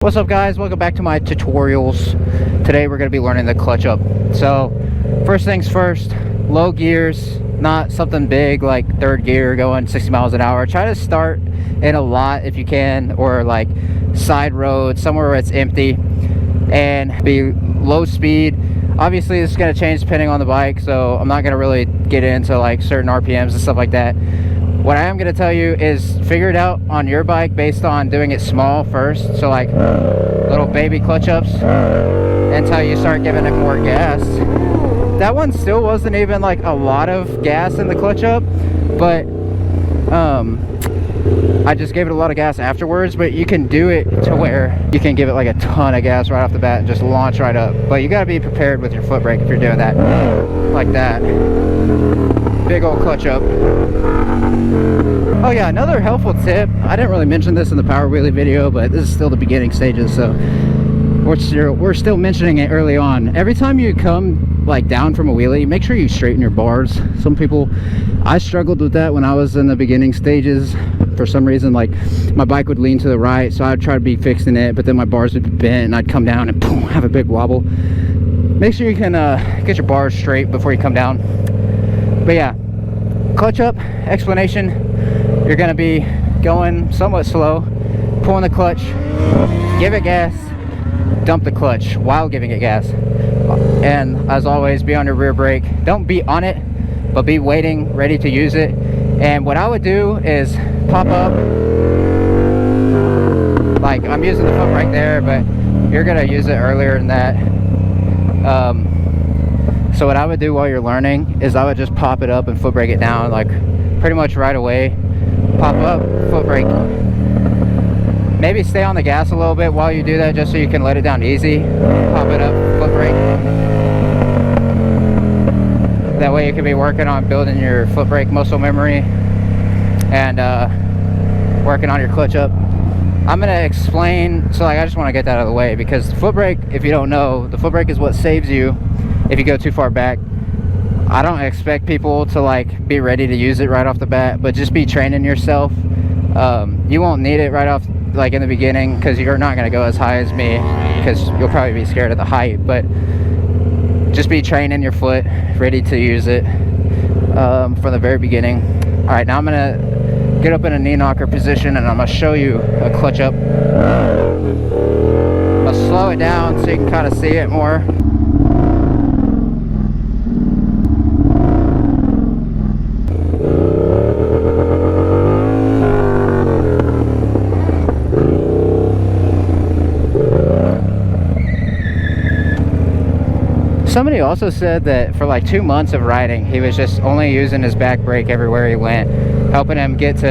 What's up guys, welcome back to my tutorials. Today we're going to be learning the clutch up. So first things first, low gears, not something big like third gear going 60 miles an hour. Try to start in a lot if you can, or like side road, somewhere where it's empty, and be low speed. Obviously this is going to change depending on the bike, so I'm not going to really get into like certain RPMs and stuff like that. What I am going to tell you is figure it out on your bike based on doing it small first. So like little baby clutch ups until you start giving it more gas. That one still wasn't even like a lot of gas in the clutch up, but I just gave it a lot of gas afterwards. But you can do it to where you can give it like a ton of gas right off the bat and just launch right up. But you got to be prepared with your foot brake if you're doing that like that. Big old clutch up. Oh yeah, another helpful tip, I didn't really mention this in the power wheelie video, but this is still the beginning stages, so we're still mentioning it early on. Every time you come like down from a wheelie, make sure you straighten your bars. Some people, I struggled with that when I was in the beginning stages. For some reason, like my bike would lean to the right, so I'd try to be fixing it, but then my bars would be bent and I'd come down and boom, have a big wobble. Make sure you can get your bars straight before you come down. But yeah, clutch up explanation. You're going to be going somewhat slow, pulling the clutch, give it gas, dump the clutch while giving it gas. And as always, be on your rear brake. Don't be on it, but be waiting, ready to use it. And what I would do is pop up, like I'm using the foot right there, but you're going to use it earlier than that. So what I would do while you're learning is I would just pop it up and foot brake it down, like pretty much right away. Pop up, foot brake. Maybe stay on the gas a little bit while you do that, just so you can let it down easy. Pop it up, foot brake. That way you can be working on building your foot brake muscle memory and working on your clutch up. I'm going to explain, so like I just want to get that out of the way, because the foot brake, if you don't know, the foot brake is what saves you if you go too far back. I don't expect people to like be ready to use it right off the bat, but just be training yourself. You won't need it right off like in the beginning, because you're not going to go as high as me, because you'll probably be scared of the height. But just be training your foot, ready to use it from the very beginning. All right, now I'm going to get up in a knee knocker position and I'm going to show you a clutch up. I'll slow it down so you can kind of see it more. Somebody also said that for like 2 months of riding, he was just only using his back brake everywhere he went, helping him get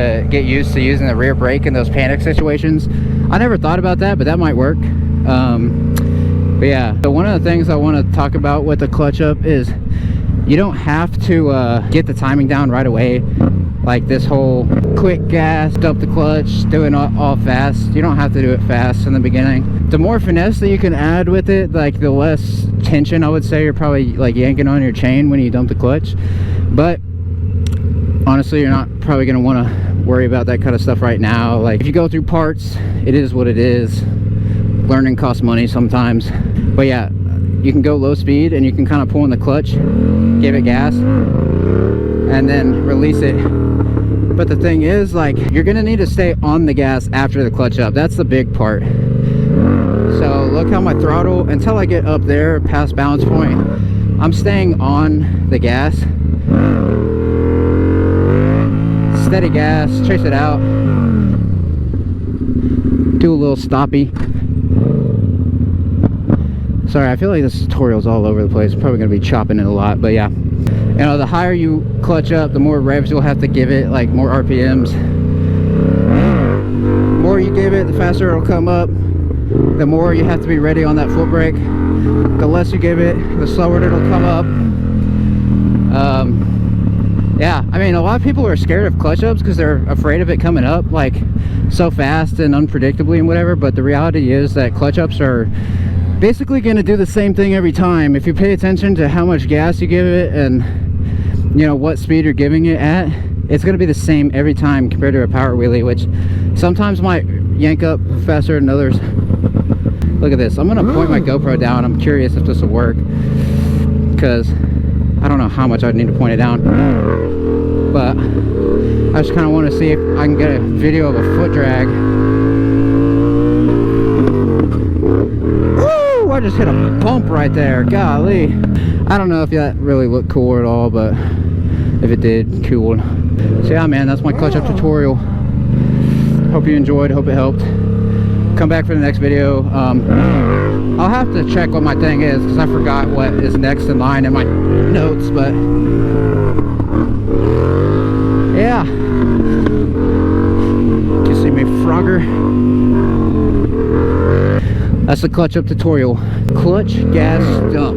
used to using the rear brake in those panic situations. I never thought about that, but that might work. But yeah, so one of the things I want to talk about with the clutch up is you don't have to get the timing down right away. Like this whole quick gas, dump the clutch, doing all fast. You don't have to do it fast in the beginning. The more finesse that you can add with it, like the less tension I would say you're probably like yanking on your chain when you dump the clutch. But honestly, you're not probably going to want to worry about that kind of stuff right now. Like if you go through parts, it is what it is. Learning costs money sometimes. But yeah, you can go low speed and you can kind of pull in the clutch, give it gas, and then release it. But the thing is, like, you're gonna need to stay on the gas after the clutch up. That's the big part. So look how my throttle, until I get up there past balance point, I'm staying on the gas. Steady gas, chase it out. Do a little stoppy. Sorry, I feel like this tutorial's all over the place. I'm probably gonna be chopping it a lot, but yeah. You know, the higher you clutch up, the more revs you'll have to give it, like more RPMs. The more you give it, the faster it'll come up. The more you have to be ready on that foot brake. The less you give it, the slower it'll come up. Yeah, I mean, a lot of people are scared of clutch ups because they're afraid of it coming up like so fast and unpredictably and whatever. But the reality is that clutch ups are basically going to do the same thing every time. If you pay attention to how much gas you give it and you know what speed you're giving it at, it's going to be the same every time compared to a power wheelie, which sometimes might yank up faster than others. Look at this. I'm gonna point my GoPro down. I'm curious if this will work, because I don't know how much I'd need to point it down, but I just kind of want to see if I can get a video of a foot drag. Woo! I just hit a bump right there. Golly. I don't know if that really looked cool at all, but if it did, cool. So yeah, man, that's my clutch up tutorial. Hope you enjoyed. Hope it helped. Come back for the next video. I'll have to check what my thing is, because I forgot what is next in line in my notes, but yeah. You see me, Frogger? That's the clutch up tutorial. Clutch gassed up.